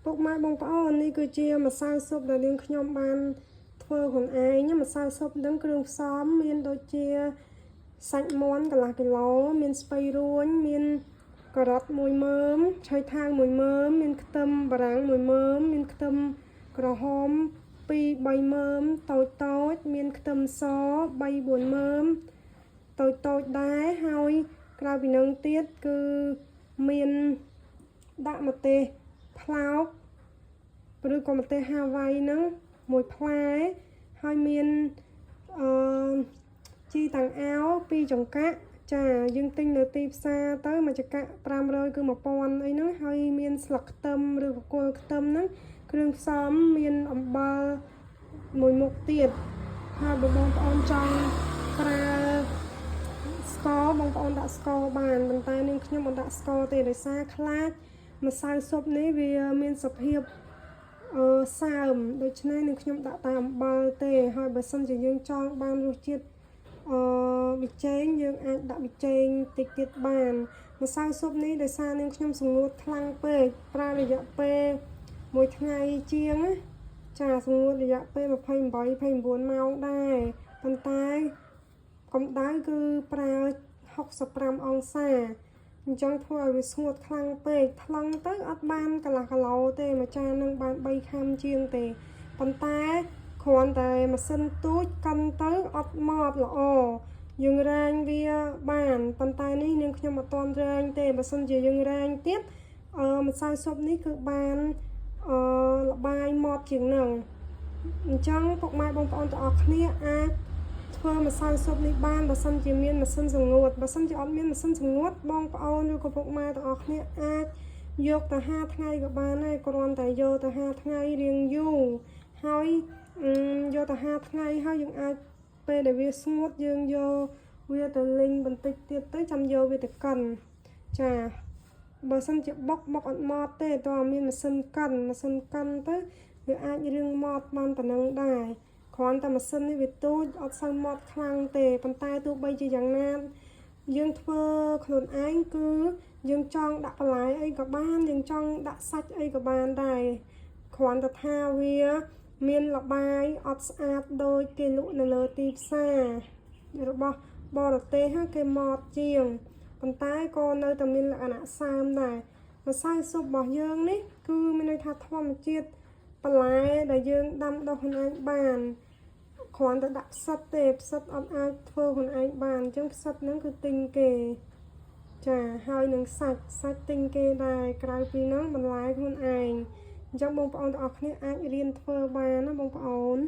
ពុកម៉ែបងប្អូននេះគឺជាម្សៅស៊ុបដែលយើងខ្ញុំបានធ្វើខ្លួនឯងម្សៅស៊ុបនឹងគ្រឿងផ្សំមានដូចជាសាច់មាន់កន្លះគីឡូមានស្ពៃរួញមានការ៉ុត1មើមឆៃថាវ1មើមមានខ្ទឹមបារាំង1មើមមានខ្ទឹមក្រហម2-3មើមតូចមានខ្ទឹមស3-4មើមតូចដែរហើយក្រៅពីនឹងទៀតគឺមានដាក់ម្ទេសផ្លោកឬក៏ម្ទេសហាវ៉ៃហ្នឹងមួយផ្លែហើយមានជីតាំងអាវ2ចង្កាក់ចាយើងទិញនៅទីផ្សារទៅមួយចង្កាក់500គឺ1000អីហ្នឹងហើយមានស្លឹកខ្ទឹមឬក៏គល់ខ្ទឹមហ្នឹងគ្រឿងផ្សំមានអំបិលមួយមុខទៀតហើយបងប្អូនចង់ប្រើស្ករបងប្អូនដាក់ស្ករបានប៉ុន្តែនាងខ្ញុំមិនដាក់ស្ករទេដោយសារខ្លាចម្សៅស៊ុបនេះវាមានសភាពសើមដូច្នេះនាងខ្ញុំដាក់តែអំបិលទេហើយបើសិនជាយើងចង់បានរសជាតិប៊ីចេងយើងអាចដាក់ប៊ីចេងតិចទៀតបានម្សៅស៊ុបនេះដោយសារនាងខ្ញុំសម្ងួតខ្លាំងពេកប្រើរយៈពេល1ថ្ងៃជាងចាសម្ងួតរយៈពេល28-29ម៉ោងដែរប៉ុន្តែកម្ដៅគឺប្រើ65អង្សាអញ្ចឹងធ្វើឲ្យវាស្ងួតខ្លាំងពេកថ្លឹងទៅអត់បានកន្លះគីឡូទេមួយចាននឹងបាន3ខាំជាងទេប៉ុន្តែគ្រាន់តែម៉ាស៊ីនទូចកាន់ទៅអត់ម៉ត់ល្អយើងរែងវាបានប៉ុន្តែនេះនាងខ្ញុំអត់ទាន់រែងទេបើសិនជាយើងរែងទៀតម្សៅស៊ុបនេះគឺបានល្បាយម៉ត់ជាងនឹងអញ្ចឹងពុកម៉ែបងប្អូនទាំងអស់គ្នាអាចធ្វើម្សៅស៊ុបនេះបានបើសិនជាមានម៉ាស៊ីនសម្ងួតបើសិនជាអត់មានម៉ាស៊ីនសម្ងួតបងប្អូនឬក៏ពុកម៉ែទាំងអស់គ្នាអាចយកទៅ50ថ្ងៃក៏បានដែរគ្រាន់តែយកទៅ50ថ្ងៃរៀងយូរហើយយកទៅ50ថ្ងៃហើយយើងអាចពេលដែលវាស្ងួតយើងយកវាទៅលីងបន្តិចទៀតទៅចាំយកវាទៅកិនចាបើសិនជាបុកអត់ម៉ត់ទេតើមានម៉ាស៊ីនកិនទៅវាអាចរៀងម៉ត់បានប៉ុណ្ណឹងដែរគ្រាន់តែម៉ាស៊ីននេះវាទូចអត់សូវម៉ត់ខ្លាំងទេប៉ុន្តែទោះបីជាយ៉ាងណាយើងធ្វើខ្លួនឯងគឺយើងចង់ដាក់បន្លែអីក៏បានយើងចង់ដាក់សាច់អីក៏បានដែរគ្រាន់តែថាវាមានលបាយអត់ស្អាតដូចគេលក់នៅលើទីផ្សាររបស់បរទេសគេម៉ត់ជាងប៉ុន្តែក៏នៅតែមានលក្ខណៈសើមដែរម្សៅស៊ុបរបស់យើងនេះគឺមានន័យថាធម្មជាតិបន្លែដែលយើងដាំដុះខ្លួនឯងបានគ្រាន់តែដាក់ផ្សិតទេផ្សិតអត់អាចធ្វើខ្លួនឯងបានអញ្ចឹងផ្សិតហ្នឹងគឺទិញគេចាហើយនឹងសាច់ទិញគេដែរក្រៅពីហ្នឹងបន្លែខ្លួនឯងអញ្ចឹងបងប្អូនទាំងអស់គ្នាអាចរៀនធ្វើបានណាបងប្អូន